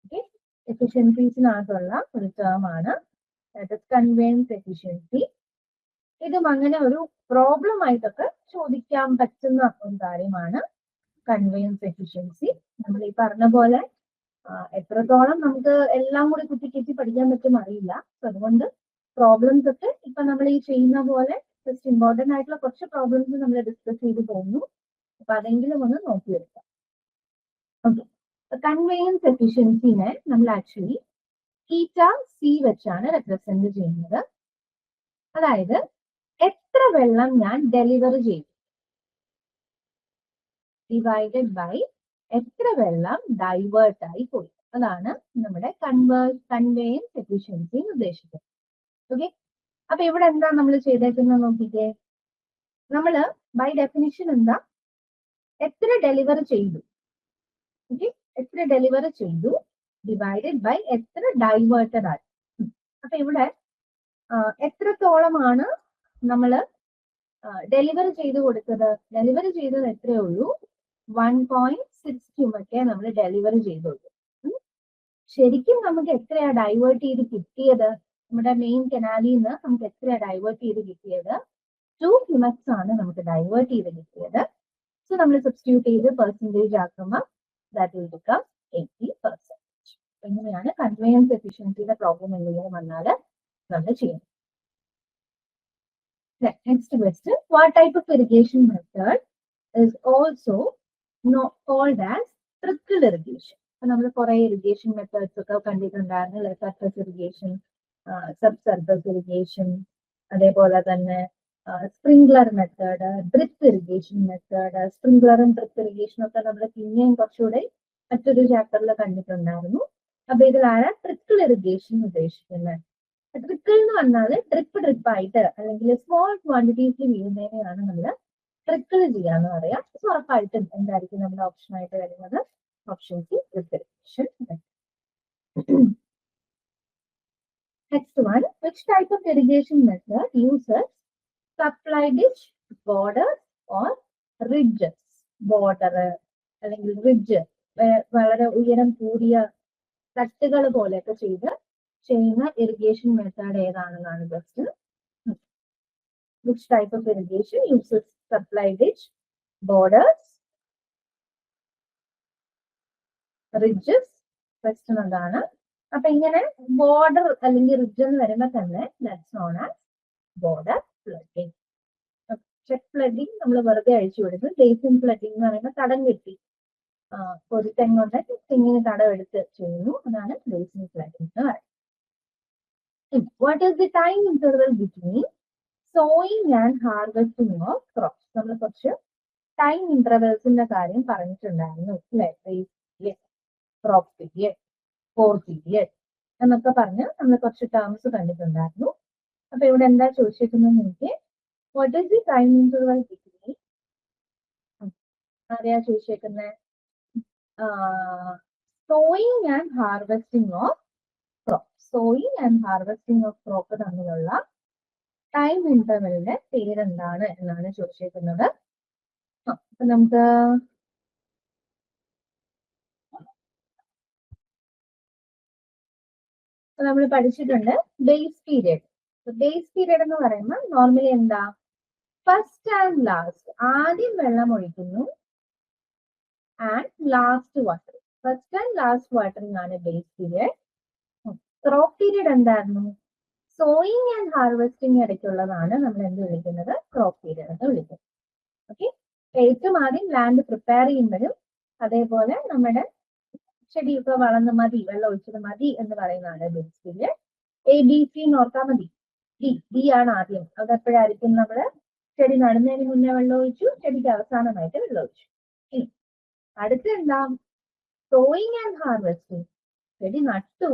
Okay, efficiencies നാകുള്ള ഒരു term ആണ്, that is conveyance efficiency. ഇതും അങ്ങനെ ഒരു problem ആയിട്ടൊക്കെ ചോദിക്കാൻ പറ്റുന്ന ഒരു കാര്യമാണ് കൺവെയൻസ് എഫിഷ്യൻസി. നമ്മൾ ഈ പറഞ്ഞ പോലെ എത്രത്തോളം നമുക്ക് എല്ലാം കൂടി കുത്തിക്കെറ്റി പഠിക്കാൻ പറ്റും അറിയില്ല. അതുകൊണ്ട് പ്രോബ്ലംസ് ഒക്കെ ഇപ്പൊ നമ്മൾ ഈ ചെയ്യുന്ന പോലെ ജസ്റ്റ് ഇമ്പോർട്ടന്റ് ആയിട്ടുള്ള കുറച്ച് പ്രോബ്ലംസ് നമ്മൾ ഡിസ്കസ് ചെയ്ത് പോകുന്നു. അപ്പൊ അതെങ്കിലും ഒന്ന് നോക്കിയെടുക്കാം. ഓക്കെ, കൺവെയൻസ് എഫിഷ്യൻസിനെ നമ്മൾ ആക്ച്വലി θc വെച്ചാണ് റെപ്രസെന്റ് ചെയ്യുന്നത്. അതായത് എത്ര വെള്ളം ഞാൻ ഡെലിവർ ചെയ്യും ഡിവൈഡഡ് ബൈ എത്ര വെള്ളം ഡൈവേർട്ട് ആയി പോയി. അതാണ് നമ്മുടെ കൺവേയൻസ് എഫിഷ്യൻസി ഉദ്ദേശിക്കുന്നത്. ഓക്കെ, അപ്പൊ ഇവിടെ എന്താ നമ്മൾ ചെയ്തേക്കുന്നത് നോക്കിക്കേ. നമ്മള് ബൈ ഡെഫിനിഷൻ എന്താ, എത്ര ഡെലിവർ ചെയ്തു, ഓക്കെ, എത്ര ഡെലിവർ ചെയ്തു ഡിവൈഡഡ് ബൈ എത്ര ഡൈവേർട്ടഡ് ആയി. അപ്പൊ ഇവിടെ എത്രത്തോളമാണ് നമ്മൾ ഡെലിവർ ചെയ്ത് കൊടുത്തത്, ഡെലിവർ ചെയ്തത് എത്രയേ ഉള്ളൂ, 1.6 ക്യൂമൊക്കെ നമ്മൾ ഡെലിവർ ചെയ്തുള്ളൂ. ശരിക്കും നമുക്ക് എത്രയാ ഡൈവേർട്ട് ചെയ്ത് കിട്ടിയത്, നമ്മുടെ മെയിൻ കനാലിൽ നിന്ന് നമുക്ക് എത്രയാ ഡൈവേർട്ട് ചെയ്ത് കിട്ടിയത്, 2 ക്യൂമക്സ് ആണ് നമുക്ക് ഡൈവേർട്ട് ചെയ്ത് കിട്ടിയത്. സോ നമ്മൾ സബ്സ്റ്റിറ്റ്യൂട്ട് ചെയ്ത് പെർസെൻറ്റേജ് ആക്കുമ്പോൾ ദാറ്റ് വിൽ ബിക്കം 80%. എങ്ങനെയാണ് കൺവേയൻസ് എഫിഷ്യൻസിയുടെ പ്രോബ്ലം എന്തെങ്കിലും വന്നാൽ നമ്മൾ ചെയ്യുന്നത്. Next question, what type of irrigation method is also called as trickle irrigation? നമ്മൾ കുറെ ഇറിഗേഷൻ മെത്തേഡ്സ് ഒക്കെ കണ്ടിട്ടുണ്ടായിരുന്നു, surface irrigation, sub surface irrigation, അതേപോലെ തന്നെ sprinkler method, drip irrigation method. സ്പ്രിംഗ്ലറും ഡ്രിപ്പ് ഇറിഗേഷനും ഒക്കെ നമ്മൾ പിന്നെയും കുറച്ചുകൂടെ മറ്റൊരു ചാപ്റ്ററിൽ കണ്ടിട്ടുണ്ടായിരുന്നു. അപ്പൊ ഇതിലാണ് ട്രിക്കിൾ ഇറിഗേഷൻ ഉദ്ദേശിക്കുന്നത്. ട്രിക്കിൾ എന്ന് പറഞ്ഞാൽ ഡ്രിപ്പ് ആയിട്ട് അല്ലെങ്കിൽ സ്മോൾ ക്വാണ്ടിറ്റീസിൽ വീഴുന്നതിനെയാണ് നമ്മൾ ട്രിക്കിൾ ചെയ്യാന്ന് പറയാം. സോ ഉറപ്പായിട്ടും എന്തായിരിക്കും നമ്മുടെ ഓപ്ഷൻ ആയിട്ട് വരുന്നത്, option C drip irrigation. Next one, which type of irrigation method uses supply ditch, borders or ridges? Border അല്ലെങ്കിൽ റിഡ്ജ്, വളരെ ഉയരം കൂടിയ തട്ടുകൾ പോലെയൊക്കെ ചെയ്യുന്ന ഇറിഗേഷൻ മെത്തേഡ് ഏതാണെന്നാണ് question. Which type of irrigation uses supply ditch, borders, ridges? Question അതാണ്. അപ്പൊ ഇങ്ങനെ ബോർഡർ അല്ലെങ്കിൽ റിഡ്ജ് എന്ന് വരുമ്പോൾ തന്നെ that's known as border flooding. Check flooding നമ്മൾ വെറുതെ അഴിച്ചു വിടുന്നു. ബേസിൻ ഫ്ലഡിങ് എന്ന് പറയുമ്പോൾ തടം കെട്ടി ഒരു തെങ്ങുണ്ട്, തെങ്ങിന് തടം എടുത്ത് ചെയ്യുന്നു, അതാണ് ബേസിൻ ഫ്ലഡിങ് എന്ന് പറയുന്നത്. What is the time interval between sowing and harvesting of crops? നമ്മൾ കുറച്ച് ടൈം ഇന്റർവെൽസിന്റെ കാര്യം പറഞ്ഞിട്ടുണ്ടായിരുന്നു അല്ലെ, ക്രോപ്പ് പീരിയഡ്, ഫോർ പീരിയഡ് എന്നൊക്കെ പറഞ്ഞ് നമ്മൾ കുറച്ച് ടേംസ് കണ്ടിട്ടുണ്ടായിരുന്നു. അപ്പൊ ഇവിടെ എന്താ ചോദിച്ചിരിക്കുന്നത് എനിക്ക്, what is the time interval between, ആരെയാ ചോദിച്ചേക്കുന്നത്, sowing and harvesting of crop. Sowing and harvesting of crop തമ്മിലുള്ള ടൈം ഇന്റർവെലിന്റെ പേരെന്താണ് എന്നാണ് ചോദിച്ചേക്കുന്നത്. അപ്പൊ നമുക്ക് നമ്മൾ പഠിച്ചിട്ടുണ്ട് ബേസ് പീരിയഡ്. ബേസ് പീരിയഡ് എന്ന് പറയുമ്പോൾ നോർമലി എന്താ, ഫസ്റ്റ് ആൻഡ് ലാസ്റ്റ്, ആദ്യം വെള്ളം ഒഴിക്കുന്നു and last water, first and last watering ആണ് ബേസ് പീരിയഡ്. ക്രോപ്പ് പീരിയഡ് എന്തായിരുന്നു, സോയിങ് ആൻഡ് ഹാർവെസ്റ്റിംഗ് ഇടയ്ക്കുള്ളതാണ് നമ്മൾ എന്ത് വിളിക്കുന്നത്, ക്രോപ്പ് പീരിയഡ് എന്ന് വിളിക്കുന്നത്. ഓക്കെ, ഏറ്റവും ആദ്യം ലാൻഡ് പ്രിപ്പയർ ചെയ്യുമ്പോഴും അതേപോലെ നമ്മുടെ ചെടിയൊക്കെ വളർന്ന് മതി, വെള്ളം ഒഴിച്ചത് മതി എന്ന് പറയുന്നതാണ് ബേസ് പീരിയഡ്. ABC നോർത്താൽ മതി, ഡി ആണ് ആദ്യം. അതെപ്പോഴായിരിക്കും, നമ്മള് ചെടി നടുന്നതിന് മുന്നേ വെള്ളം ഒഴിച്ചു, ചെടിക്ക് അവസാനമായിട്ട് വെള്ളം ഒഴിച്ചു. ഇനി അടുത്ത എന്താ, സോയിങ് ആൻഡ് ഹാർവെസ്റ്റിംഗ്, ചെടി നട്ടു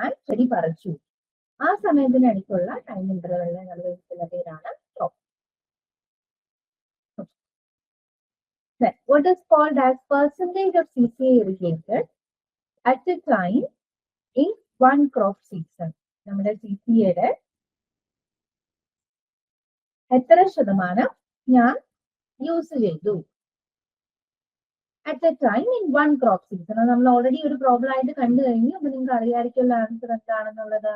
ആൻഡ് ചെടി പറിച്ചു, ആ സമയത്തിനടുത്തുള്ള ടൈം ഇന്റർവെല്ലിനെ നമ്മൾ വിളിക്കുന്ന പേരാണ് crop. What is called as percentage of CCA irrigated at a time in one crop season? നമ്മുടെ CCAയുടെ എത്ര ശതമാനം ഞാൻ യൂസ് ചെയ്തു at A time in one crop season. നമ്മൾ ഓൾറെഡി ഒരു പ്രോബ്ലം ആയിട്ട് കണ്ടു കഴിഞ്ഞു. അപ്പൊ നിങ്ങൾക്ക് അറിയാമായിരിക്കുള്ള ആൻസർ എന്താണെന്നുള്ളത്.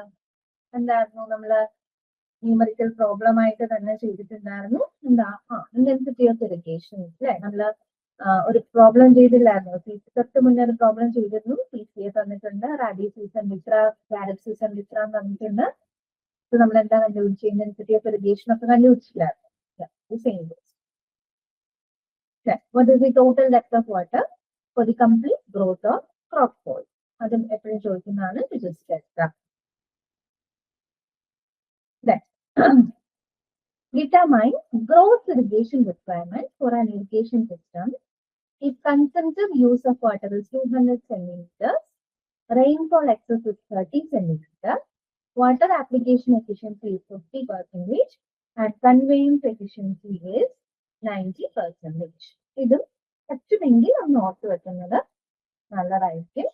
എന്തായിരുന്നു, നമ്മള് ന്യൂമറിക്കൽ പ്രോബ്ലം ആയിട്ട് തന്നെ ചെയ്തിട്ടുണ്ടായിരുന്നു. എന്താ, ഇന്റൻസിറ്റി ഓഫ് ഇറിഗേഷൻ അല്ലെ, നമ്മള് ഒരു പ്രോബ്ലം ചെയ്തില്ലായിരുന്നു, തൊട്ട് മുന്നേ ഒരു പ്രോബ്ലം ചെയ്തിരുന്നു. CCA തന്നിട്ടുണ്ട്, റാഡി സീസൺ വിത്ര, കാരറ്റ് സീസൺ വിത്ര തന്നിട്ടുണ്ട്. നമ്മൾ എന്താ കണ്ടുപിടിച്ച, ഇന്റൻസിറ്റി ഓഫ് ഇറിഗേഷൻ ഒക്കെ കണ്ടുപിടിച്ചില്ലായിരുന്നു. What is the total depth of water for the complete growth of crop soil? അതും എപ്പോഴും ചോദിക്കുന്നതാണ്. Determine gross irrigation requirement for an irrigation system if consumptive use of water is 200 centimeters Rainfall excess is 30 centimeter. Water application efficiency is 50% and conveyance efficiency is 90%. ഇതും പറ്റുമെങ്കിൽ ഒന്ന് ഓർത്ത് വെക്കുന്നത് നല്ലതായിരിക്കും.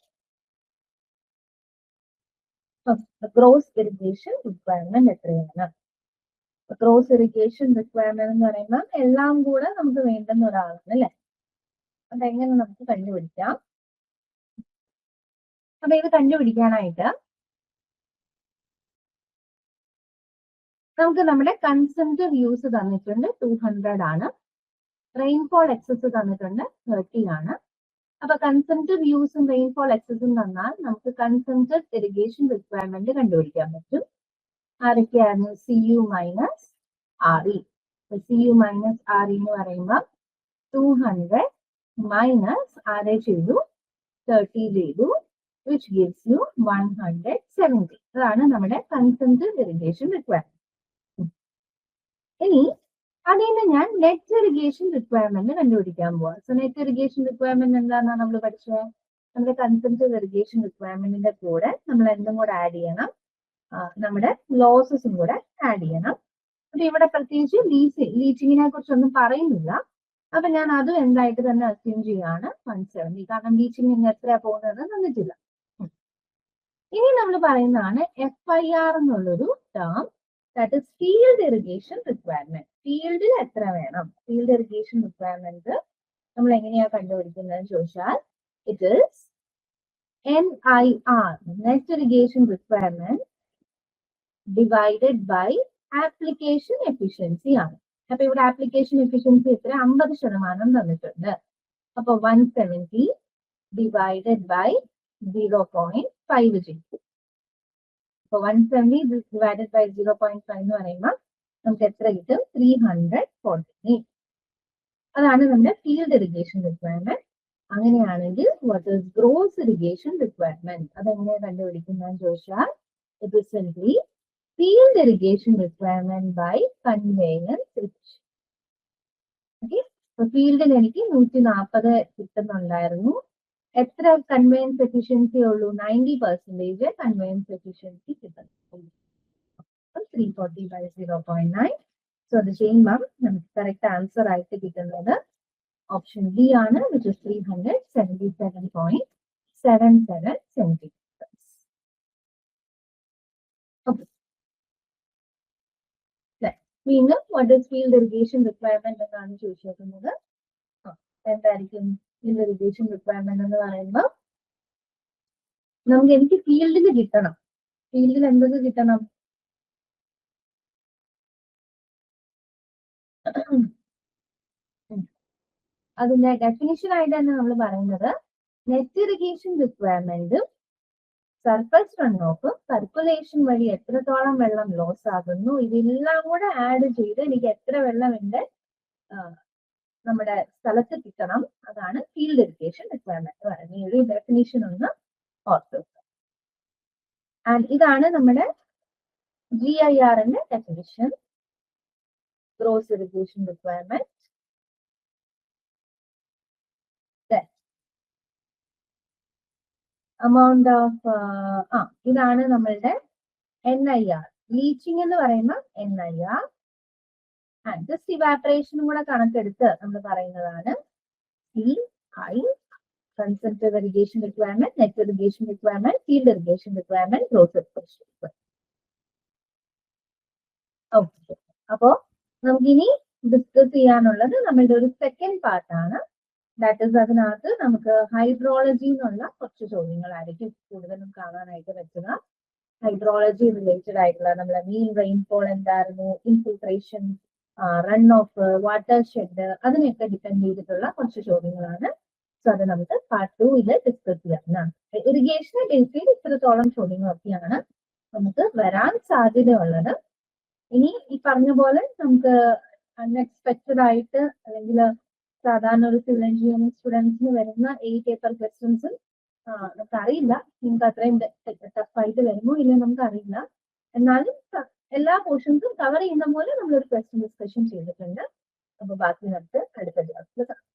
Gross irrigation requirement എത്രയാണ്? ഗ്രോസ് ഇറിഗേഷൻ റിക്വയർമെന്റ് എന്ന് പറയുമ്പോൾ എല്ലാം കൂടെ നമുക്ക് വേണ്ടുന്ന ഒരാളാണ് അല്ലെ. അതെങ്ങനെ നമുക്ക് കണ്ടുപിടിക്കാം? അപ്പൊ ഇത് കണ്ടുപിടിക്കാനായിട്ട് നമുക്ക് നമ്മുടെ കൺസംപ്റ്റീവ് യൂസ് തന്നിട്ടുണ്ട് 200 ആണ്. റെയിൻഫോൾ എക്സസ് തന്നിട്ടുണ്ട് 30 ആണ്. അപ്പൊ കൺസംപ്റ്റീവ് യൂസും റെയിൻഫോൾ എക്സസും തന്നാൽ നമുക്ക് കൺസംപ്റ്റീവ് ഇറിഗേഷൻ റിക്വയർമെന്റ് കണ്ടുപിടിക്കാൻ പറ്റും. ആരൊക്കെയായിരുന്നു? CU minus RE. CU minus RE എന്ന് പറയുമ്പോൾ 200 മൈനസ് ആരെ ചെയ്തു 30 ചെയ്തു, which gives you 170. അതാണ് നമ്മുടെ കൺസംപ്റ്റീവ് ഇറിഗേഷൻ റിക്വയർമെന്റ്. ഇനി അതിന് ഞാൻ നെറ്റ് ഇറിഗേഷൻ റിക്വയർമെന്റ് കണ്ടുപിടിക്കാൻ പോവാം. സോ നെറ്റ് ഇറിഗേഷൻ റിക്വയർമെന്റ് എന്താണെന്നാണ് നമ്മൾ പഠിച്ചത്? നമ്മുടെ കൺസംപ്റ്റീവ് ഇറിഗേഷൻ റിക്വയർമെന്റിന്റെ കൂടെ നമ്മൾ എന്തും കൂടെ ആഡ് ചെയ്യണം? നമ്മുടെ ലോസസും കൂടെ ആഡ് ചെയ്യണം. അപ്പൊ ഇവിടെ പ്രത്യേകിച്ച് ലീച്ചിങ്ങിനെ കുറിച്ചൊന്നും പറയുന്നില്ല. അപ്പൊ ഞാൻ അതും എന്തായിട്ട് തന്നെ അസ്യൂം ചെയ്യാണ് 170. കാരണം ലീച്ചിങ് എത്രയാ പോകുന്നത് തന്നിട്ടില്ല. ഇനി നമ്മൾ പറയുന്നതാണ് FIR എന്നുള്ളൊരു term. That is field irrigation requirement. ഫീൽഡിൽ എത്ര വേണം? ഫീൽഡ് ഇറിഗേഷൻ റിക്വയർമെന്റ് നമ്മൾ എങ്ങനെയാ കണ്ടുപിടിക്കുന്നതെന്ന് ചോദിച്ചാൽ it is NIR, net irrigation requirement divided by application efficiency ആണ്. അപ്പൊ ഇവിടെ ആപ്ലിക്കേഷൻ എഫിഷ്യൻസി എത്ര? 50% തന്നിട്ടുണ്ട്. അപ്പൊ 170 ഡിവൈഡഡ് ബൈ 0.5 ചെയ്യും. അപ്പൊ 170 ഡിവൈഡഡ് ബൈ 0.5 എന്ന് പറയുമ്പോൾ നമുക്ക് എത്ര കിട്ടും? 348. അതാണ് നമ്മുടെ ഫീൽഡ് ഇറിഗേഷൻ റിക്വയർമെന്റ്. അങ്ങനെയാണെങ്കിൽ what is gross irrigation requirement? അതെങ്ങനെ കണ്ടുപിടിക്കുന്നതെന്ന് ചോദിച്ചാൽ it is simply field irrigation requirement by conveyance efficiency. Okay, so ഫീൽഡിൽ എനിക്ക് 140 കിട്ടുന്നുണ്ടായിരുന്നു. എത്ര കൺവെയൻസ് എഫിഷ്യൻസി ഉള്ളൂ? 90% കൺവെയൻസ് എഫിഷ്യൻസി കിട്ടുന്നു. 340 by 0.9. സോ അത് ചെയ്യുമ്പോൾ നമുക്ക് കറക്റ്റ് ആൻസർ ആയിട്ട് കിട്ടുന്നത് ഓപ്ഷൻ ബി ആണ്, which is 377.77 centimeters. Okay. വീണ്ടും what is field irrigation requirement എന്നാണ് ചോദിച്ചേക്കുന്നത്. എന്തായിരിക്കും ഫീൽഡ് ഇറിഗേഷൻ റിക്വയർമെന്റ് എന്ന് പറയുമ്പോൾ എനിക്ക് ഫീൽഡിൽ കിട്ടണം. ഫീൽഡിൽ എന്തൊക്കെ കിട്ടണം? അതിന്റെ ഡെഫിനിഷൻ ആയിട്ട് തന്നെ നമ്മൾ പറയുന്നത് net irrigation requirement surface run off circulation വഴി എത്രത്തോളം വെള്ളം ലോസ് ആകുന്നു, ഇതെല്ലാം കൂടെ ആഡ് ചെയ്ത് എനിക്ക് എത്ര വെള്ളം എന്റെ നമ്മുടെ സ്ഥലത്ത് കിട്ടണം. അതാണ് ഫീൽഡ് ഇറിഗേഷൻ റിക്വയർമെന്റ് പറയുന്നത്. ഈ ഒരു ഡെഫിനിഷൻ ഒന്ന് ഓർത്ത് വെക്കുക. ആൻഡ് ഇതാണ് നമ്മുടെ GIRന്റെ definition, gross irrigation requirement. amount of ഇതാണ് നമ്മളുടെ NIR. ലീച്ചിങ് എന്ന് പറയുന്ന NIR ആൻഡ് ജസ്റ്റ് ഇവാപറേഷനും കൂടെ കണക്കെടുത്ത് നമ്മൾ പറയുന്നതാണ് CI, consumptive irrigation requirement, net irrigation requirement, field irrigation requirement, gross irrigation requirement. Okay, അപ്പോ നമുക്കിനി ഡിസ്കസ് ചെയ്യാനുള്ളത് നമ്മളുടെ ഒരു സെക്കൻഡ് പാർട്ടാണ്. ദാറ്റ് ഇസ് അതിനകത്ത് നമുക്ക് ഹൈഡ്രോളജി എന്നുള്ള കുറച്ച് ചോദ്യങ്ങളായിരിക്കും കൂടുതലും കാണാനായിട്ട് പറ്റുക. ഹൈഡ്രോളജി റിലേറ്റഡ് ആയിട്ടുള്ള നമ്മളെ മീൻ റെയിൻഫോൾ എന്തായിരുന്നു, infiltration, run off, water shed, അതിനെയൊക്കെ ഡിപ്പെൻഡ് ചെയ്തിട്ടുള്ള കുറച്ച് ചോദ്യങ്ങളാണ്. സോ അത് നമുക്ക് പാർട്ട് 2 ഡിസ്കസ് ചെയ്യാം. ഇറിഗേഷനെ ബേസ് ചെയ്ത് ഇത്രത്തോളം ചോദ്യങ്ങളൊക്കെയാണ് നമുക്ക് വരാൻ സാധ്യതയുള്ളത്. ഇനി ഈ പറഞ്ഞ പോലെ നമുക്ക് അൺഎക്സ്പെക്റ്റഡ് ആയിട്ട് അല്ലെങ്കിൽ സാധാരണ ഒരു സിവിൽ എഞ്ചിനീയറിംഗ് സ്റ്റുഡൻസിന് വരുന്ന 8 പേപ്പർ ക്വസ്റ്റ്യൻസ് നമുക്ക് അറിയില്ല നിങ്ങൾക്ക് അത്രയും ടഫായിട്ട് വരുമോ ഇല്ല നമുക്ക് അറിയില്ല. എന്നാലും എല്ലാ പോർഷൻസും കവർ ചെയ്യുന്ന പോലെ നമ്മളൊരു ക്വസ്റ്റ്യൻ ഡിസ്കഷൻ ചെയ്തിട്ടുണ്ട്. അപ്പൊ ബാക്കി നമുക്ക് അടുത്ത ക്ലാസ്സിൽ കാണാം.